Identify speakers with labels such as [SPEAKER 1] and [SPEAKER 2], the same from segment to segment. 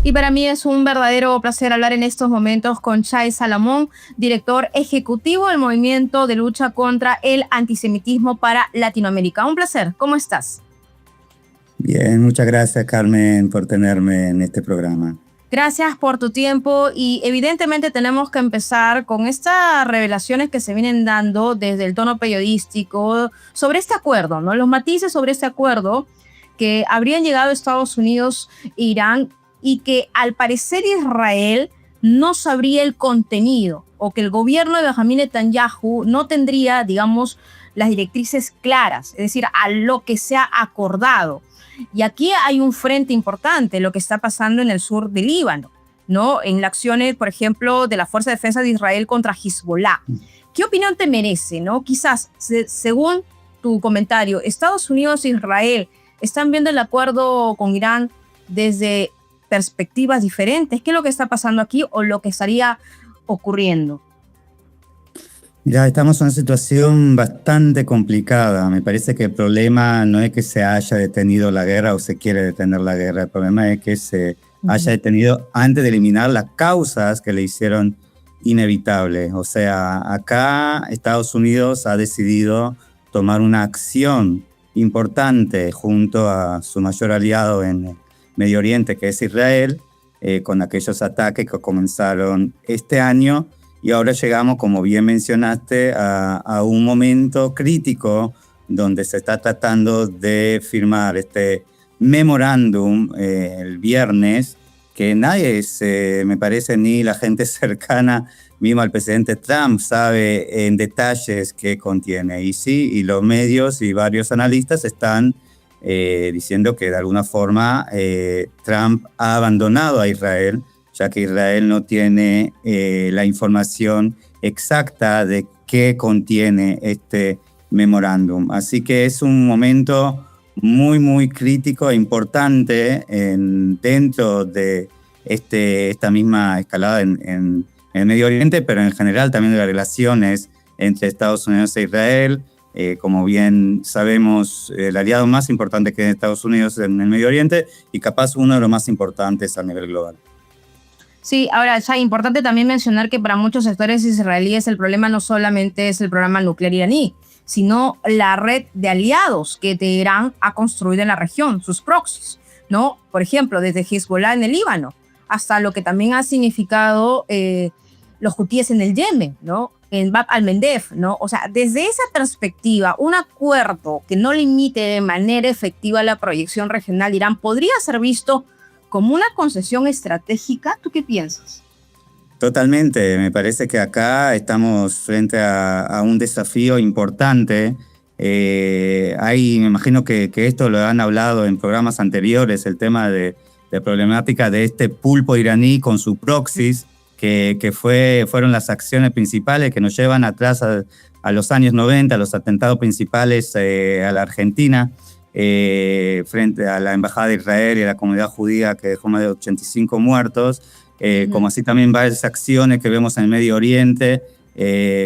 [SPEAKER 1] Y para mí es un verdadero placer hablar en estos momentos con Shai Salamón, director ejecutivo del Movimiento de Lucha contra el Antisemitismo para Latinoamérica. Un placer. ¿Cómo estás?
[SPEAKER 2] Bien, muchas gracias, Carmen, por tenerme en este programa.
[SPEAKER 1] Gracias por tu tiempo y evidentemente tenemos que empezar con estas revelaciones que se vienen dando desde el tono periodístico sobre este acuerdo, ¿no? Los matices sobre este acuerdo que habrían llegado a Estados Unidos e Irán y que al parecer Israel no sabría el contenido o que el gobierno de Benjamín Netanyahu no tendría, digamos, las directrices claras, es decir, a lo que se ha acordado. Y aquí hay un frente importante, lo que está pasando en el sur del Líbano, ¿no? En las acciones, por ejemplo, de la Fuerza de Defensa de Israel contra Hezbollah. ¿Qué opinión te merece, no? Quizás, según tu comentario, Estados Unidos e Israel están viendo el acuerdo con Irán desde perspectivas diferentes. ¿Qué es lo que está pasando aquí o lo que estaría ocurriendo?
[SPEAKER 2] Ya estamos en una situación bastante complicada. Me parece que el problema no es que se haya detenido la guerra o se quiere detener la guerra. El problema es que se haya detenido antes de eliminar las causas que le hicieron inevitable. O sea, acá Estados Unidos ha decidido tomar una acción importante junto a su mayor aliado en Medio Oriente, que es Israel, con aquellos ataques que comenzaron este año. Y ahora llegamos, como bien mencionaste, a un momento crítico donde se está tratando de firmar este memorándum el viernes, que nadie, me parece, ni la gente cercana mismo al presidente Trump sabe en detalles qué contiene. Y sí, y los medios y varios analistas están diciendo que de alguna forma Trump ha abandonado a Israel, ya que Israel no tiene la información exacta de qué contiene este memorándum. Así que es un momento muy, muy crítico e importante dentro de esta misma escalada en el Medio Oriente, pero en general también de las relaciones entre Estados Unidos e Israel. Como bien sabemos, el aliado más importante que es Estados Unidos en el Medio Oriente y capaz uno de los más importantes a nivel global.
[SPEAKER 1] Sí, ahora ya es importante también mencionar que para muchos sectores israelíes el problema no solamente es el programa nuclear iraní, sino la red de aliados que Teherán ha construido en la región, sus proxies, ¿no? Por ejemplo, desde Hezbollah en el Líbano hasta lo que también ha significado los hutíes en el Yemen, ¿no? En Bab al-Mandeb, ¿no? O sea, desde esa perspectiva, un acuerdo que no limite de manera efectiva la proyección regional de Irán podría ser visto como una concesión estratégica. ¿Tú qué piensas?
[SPEAKER 2] Totalmente, me parece que acá estamos frente a un desafío importante. Me imagino que esto lo han hablado en programas anteriores, el tema de problemática de este pulpo iraní con su proxies, que fueron las acciones principales que nos llevan atrás a los años 90, a los atentados principales a la Argentina, frente a la Embajada de Israel y a la comunidad judía, que dejó más de 85 muertos, como así también varias acciones que vemos en el Medio Oriente,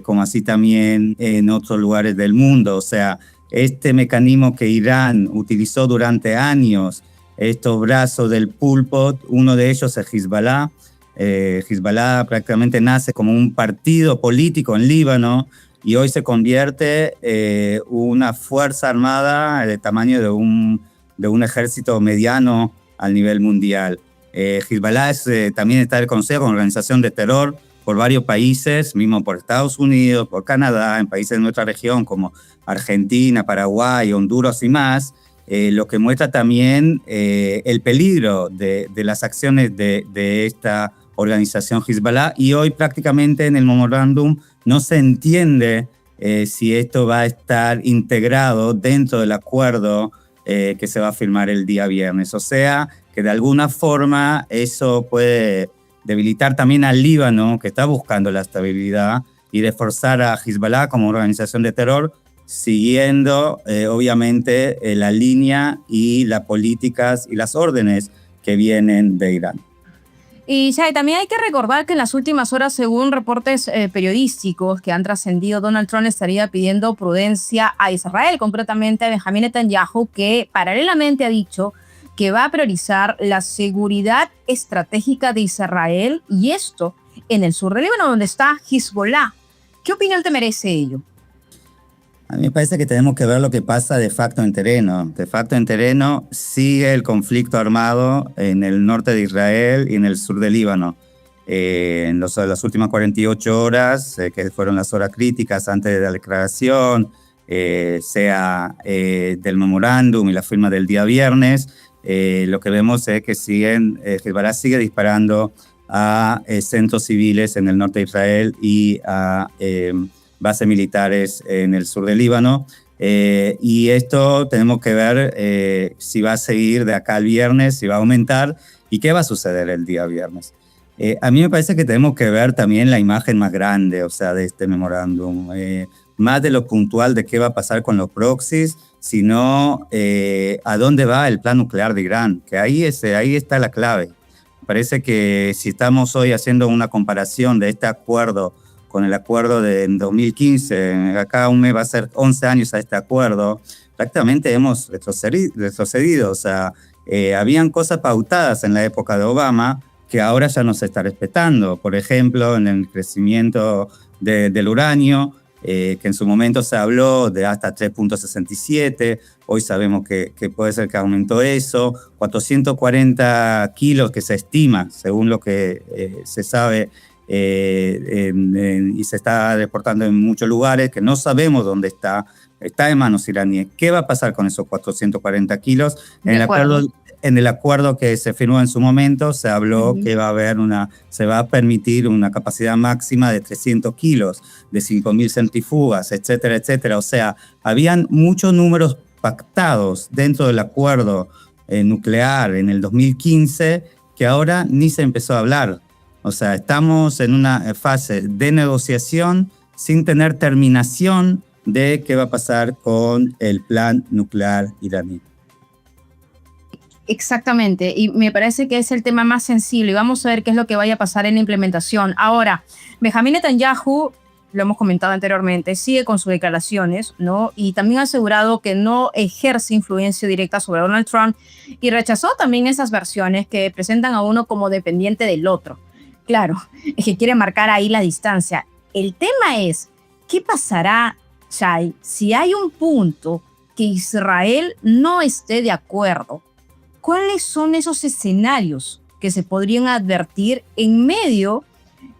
[SPEAKER 2] como así también en otros lugares del mundo. O sea, este mecanismo que Irán utilizó durante años, estos brazos del pulpo, uno de ellos es Hezbollah. Hezbollah prácticamente nace como un partido político en Líbano y hoy se convierte una fuerza armada del tamaño de un ejército mediano al nivel mundial. Hezbollah también está reconocido como organización de terror por varios países, mismo por Estados Unidos, por Canadá, en países de nuestra región como Argentina, Paraguay, Honduras y más, lo que muestra también el peligro de las acciones de esta organización Hezbollah. Y hoy prácticamente en el memorándum no se entiende si esto va a estar integrado dentro del acuerdo que se va a firmar el día viernes. O sea, que de alguna forma eso puede debilitar también al Líbano, que está buscando la estabilidad, y reforzar a Hezbollah como organización de terror, siguiendo obviamente la línea y las políticas y las órdenes que vienen de Irán.
[SPEAKER 1] Y Shai, también hay que recordar que en las últimas horas, según reportes periodísticos que han trascendido, Donald Trump estaría pidiendo prudencia a Israel, concretamente a Benjamín Netanyahu, que paralelamente ha dicho que va a priorizar la seguridad estratégica de Israel, y esto en el sur del Líbano, donde está Hezbollah. ¿Qué opinión te merece ello?
[SPEAKER 2] A mí me parece que tenemos que ver lo que pasa de facto en terreno. De facto en terreno sigue el conflicto armado en el norte de Israel y en el sur del Líbano. En las últimas 48 horas, que fueron las horas críticas antes de la declaración, sea del memorándum y la firma del día viernes, lo que vemos es que Hezbollah sigue disparando a centros civiles en el norte de Israel y a bases militares en el sur del Líbano. Y esto tenemos que ver si va a seguir de acá al viernes, si va a aumentar y qué va a suceder el día viernes. A mí me parece que tenemos que ver también la imagen más grande, o sea, de este memorándum, más de lo puntual de qué va a pasar con los proxies, sino a dónde va el plan nuclear de Irán, que ahí está la clave. Me parece que si estamos hoy haciendo una comparación de este acuerdo con el acuerdo de 2015, acá un mes va a ser 11 años a este acuerdo, prácticamente hemos retrocedido, o sea, habían cosas pautadas en la época de Obama que ahora ya no se está respetando. Por ejemplo, en el crecimiento del uranio, que en su momento se habló de hasta 3.67, hoy sabemos que puede ser que aumentó eso, 440 kilos que se estima, según lo que se sabe, y se está reportando en muchos lugares, que no sabemos dónde está en manos iraníes. ¿Qué va a pasar con esos 440 kilos? En el acuerdo que se firmó en su momento se habló que se va a permitir una capacidad máxima de 300 kilos, de 5.000 centrifugas, etcétera, etcétera. O sea, habían muchos números pactados dentro del acuerdo nuclear en el 2015 que ahora ni se empezó a hablar. O sea, estamos en una fase de negociación sin tener terminación de qué va a pasar con el plan nuclear iraní.
[SPEAKER 1] Exactamente, y me parece que es el tema más sensible y vamos a ver qué es lo que vaya a pasar en la implementación. Ahora, Benjamín Netanyahu, lo hemos comentado anteriormente, sigue con sus declaraciones, ¿no? Y también ha asegurado que no ejerce influencia directa sobre Donald Trump y rechazó también esas versiones que presentan a uno como dependiente del otro. Claro, es que quiere marcar ahí la distancia. El tema es, ¿qué pasará, Shai, si hay un punto que Israel no esté de acuerdo? ¿Cuáles son esos escenarios que se podrían advertir en medio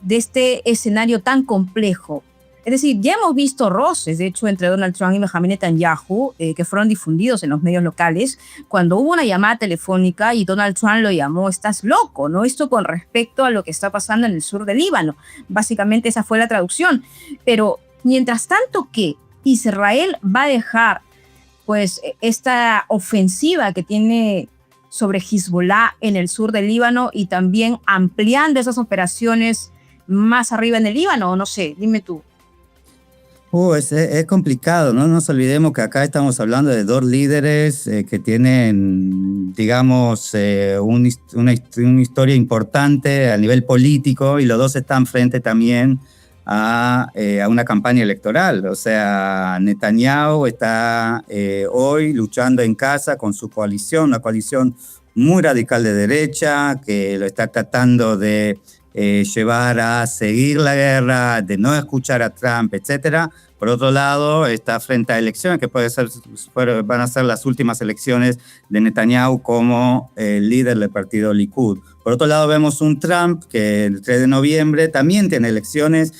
[SPEAKER 1] de este escenario tan complejo? Es decir, ya hemos visto roces, de hecho, entre Donald Trump y Benjamín Netanyahu, que fueron difundidos en los medios locales, cuando hubo una llamada telefónica y Donald Trump lo llamó "estás loco", ¿no? Esto con respecto a lo que está pasando en el sur del Líbano. Básicamente esa fue la traducción. Pero mientras tanto que Israel va a dejar pues esta ofensiva que tiene sobre Hezbollah en el sur del Líbano y también ampliando esas operaciones más arriba en el Líbano, no sé, dime tú.
[SPEAKER 2] Es complicado, no nos olvidemos que acá estamos hablando de dos líderes que tienen, digamos, una historia importante a nivel político y los dos están frente también a una campaña electoral. O sea, Netanyahu está hoy luchando en casa con su coalición, una coalición muy radical de derecha que lo está tratando de llevar a seguir la guerra, de no escuchar a Trump, etcétera. Por otro lado, está frente a elecciones que van a ser las últimas elecciones de Netanyahu como líder del partido Likud. Por otro lado, vemos un Trump que el 3 de noviembre también tiene elecciones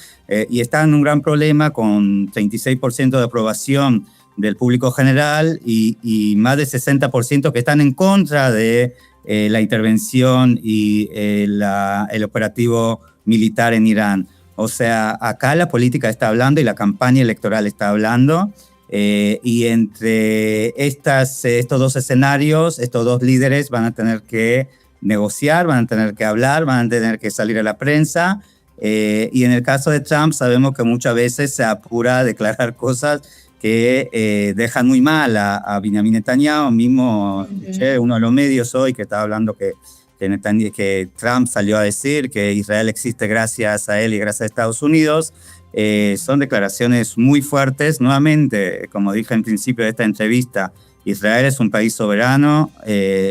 [SPEAKER 2] y está en un gran problema con 36% de aprobación del público general y más de 60% que están en contra de la intervención y el operativo militar en Irán. O sea, acá la política está hablando y la campaña electoral está hablando y entre estos dos escenarios, estos dos líderes van a tener que negociar, van a tener que hablar, van a tener que salir a la prensa y en el caso de Trump sabemos que muchas veces se apura a declarar cosas que dejan muy mal a Benjamin Netanyahu. Mismo uno de los medios hoy que estaba hablando que Trump salió a decir que Israel existe gracias a él y gracias a Estados Unidos. Son declaraciones muy fuertes. Nuevamente, como dije en principio de esta entrevista, Israel es un país soberano,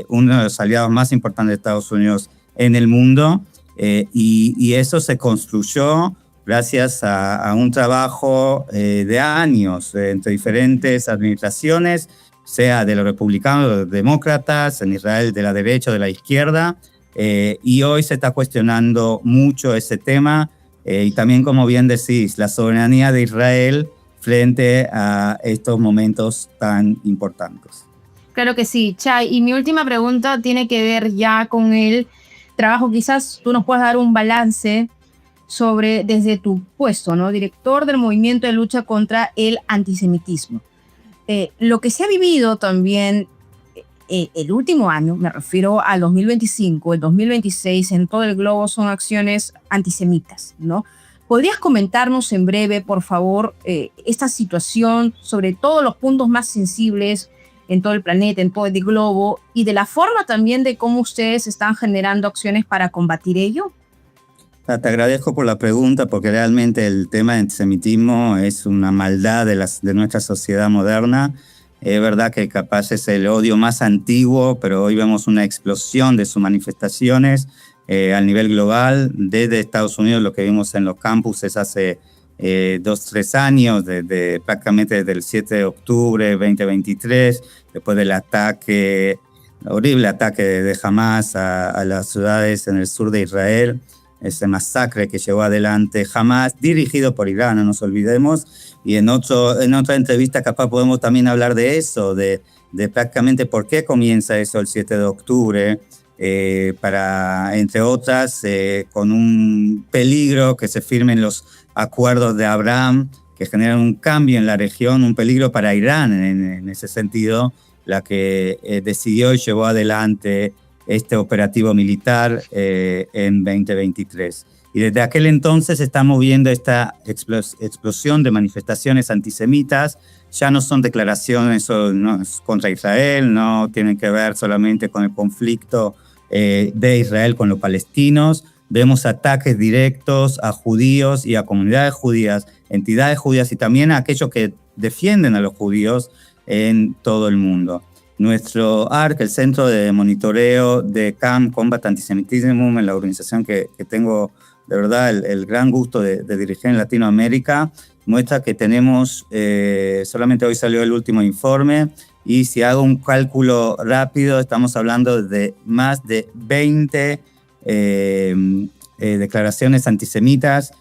[SPEAKER 2] uno de los aliados más importantes de Estados Unidos en el mundo, y eso se construyó gracias a un trabajo de años entre diferentes administraciones, sea de los republicanos, de los demócratas, en Israel de la derecha o de la izquierda, y hoy se está cuestionando mucho ese tema, y también, como bien decís, la soberanía de Israel frente a estos momentos tan importantes.
[SPEAKER 1] Claro que sí, Chay. Y mi última pregunta tiene que ver ya con el trabajo. Quizás tú nos puedas dar un balance sobre, desde tu puesto, ¿no? Director del movimiento de lucha contra el antisemitismo. Lo que se ha vivido también el último año, me refiero al 2025, el 2026, en todo el globo son acciones antisemitas, ¿no? ¿Podrías comentarnos en breve, por favor, esta situación sobre todos los puntos más sensibles en todo el planeta, en todo el globo, y de la forma también de cómo ustedes están generando acciones para combatir ello?
[SPEAKER 2] Te agradezco por la pregunta, porque realmente el tema del antisemitismo es una maldad de nuestra sociedad moderna. Es verdad que capaz es el odio más antiguo, pero hoy vemos una explosión de sus manifestaciones a nivel global. Desde Estados Unidos, lo que vimos en los campuses hace 2-3 años, prácticamente desde el 7 de octubre de 2023, después del horrible ataque de Hamas a las ciudades en el sur de Israel, ese masacre que llevó adelante Hamas, dirigido por Irán, no nos olvidemos, y en otra entrevista capaz podemos también hablar de eso, de prácticamente por qué comienza eso el 7 de octubre, para, entre otras, con un peligro que se firmen los acuerdos de Abraham, que generan un cambio en la región, un peligro para Irán en ese sentido, la que decidió y llevó adelante este operativo militar en 2023. Y desde aquel entonces estamos viendo esta explosión de manifestaciones antisemitas. Ya no son declaraciones contra Israel, no tienen que ver solamente con el conflicto de Israel con los palestinos. Vemos ataques directos a judíos y a comunidades judías, entidades judías y también a aquellos que defienden a los judíos en todo el mundo. Nuestro ARC, el Centro de Monitoreo de CAM, Combat Antisemitism, en la organización que tengo de verdad el gran gusto de dirigir en Latinoamérica, muestra que tenemos, solamente hoy salió el último informe, y si hago un cálculo rápido, estamos hablando de más de 20 declaraciones antisemitas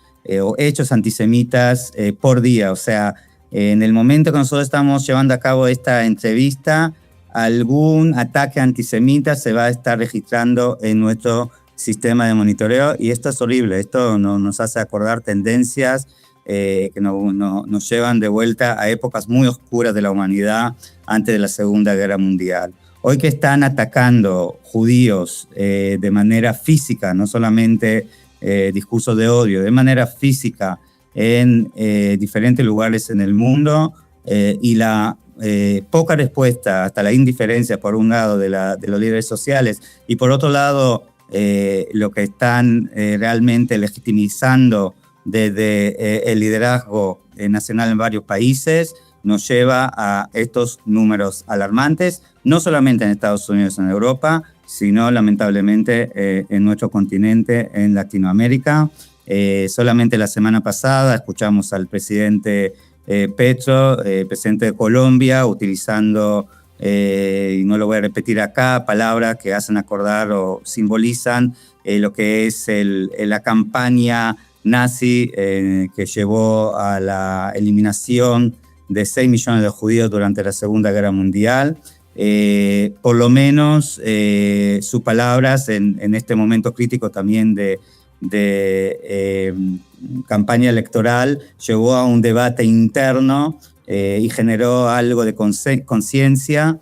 [SPEAKER 2] o hechos antisemitas por día. O sea, en el momento que nosotros estamos llevando a cabo esta entrevista, algún ataque antisemita se va a estar registrando en nuestro sistema de monitoreo, y esto es horrible. Esto nos hace acordar tendencias que nos llevan de vuelta a épocas muy oscuras de la humanidad antes de la Segunda Guerra Mundial. Hoy que están atacando judíos de manera física, no solamente discursos de odio, de manera física en diferentes lugares en el mundo, y la poca respuesta, hasta la indiferencia por un lado de los líderes sociales, y por otro lado lo que están realmente legitimizando desde el liderazgo nacional en varios países, nos lleva a estos números alarmantes, no solamente en Estados Unidos, en Europa, sino lamentablemente en nuestro continente, en Latinoamérica. Solamente la semana pasada escuchamos al presidente Petro, presidente de Colombia, utilizando, y no lo voy a repetir acá, palabras que hacen acordar o simbolizan lo que es la campaña nazi que llevó a la eliminación de 6 millones de judíos durante la Segunda Guerra Mundial. Por lo menos sus palabras en este momento crítico también de campaña electoral llevó a un debate interno y generó algo de conciencia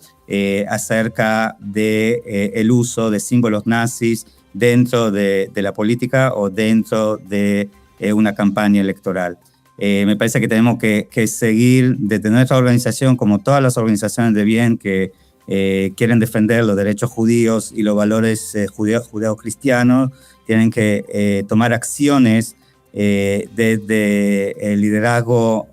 [SPEAKER 2] acerca del uso de símbolos nazis dentro de la política o dentro de una campaña electoral. Me parece que tenemos que seguir desde nuestra organización, como todas las organizaciones de bien que quieren defender los derechos judíos y los valores judeo-cristianos, tienen que tomar acciones desde el liderazgo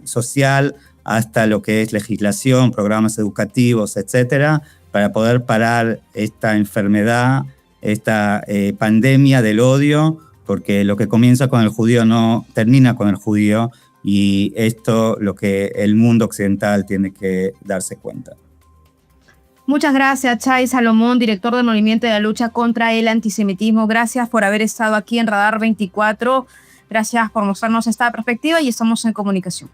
[SPEAKER 2] social hasta lo que es legislación, programas educativos, etcétera, para poder parar esta enfermedad, esta pandemia del odio, porque lo que comienza con el judío no termina con el judío, y esto lo que el mundo occidental tiene que darse cuenta.
[SPEAKER 1] Muchas gracias, Chay Salomón, director del Movimiento de la Lucha contra el Antisemitismo. Gracias por haber estado aquí en Radar 24. Gracias por mostrarnos esta perspectiva y estamos en comunicación.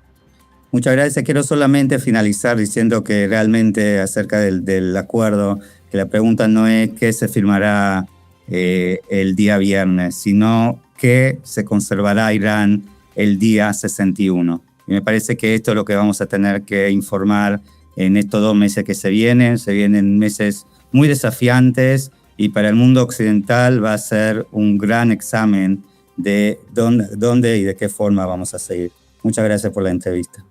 [SPEAKER 2] Muchas gracias. Quiero solamente finalizar diciendo que realmente acerca del acuerdo, que la pregunta no es qué se firmará el día viernes, sino qué se conservará Irán el día 61. Y me parece que esto es lo que vamos a tener que informar en estos 2 meses que se vienen meses muy desafiantes, y para el mundo occidental va a ser un gran examen de dónde y de qué forma vamos a seguir. Muchas gracias por la entrevista.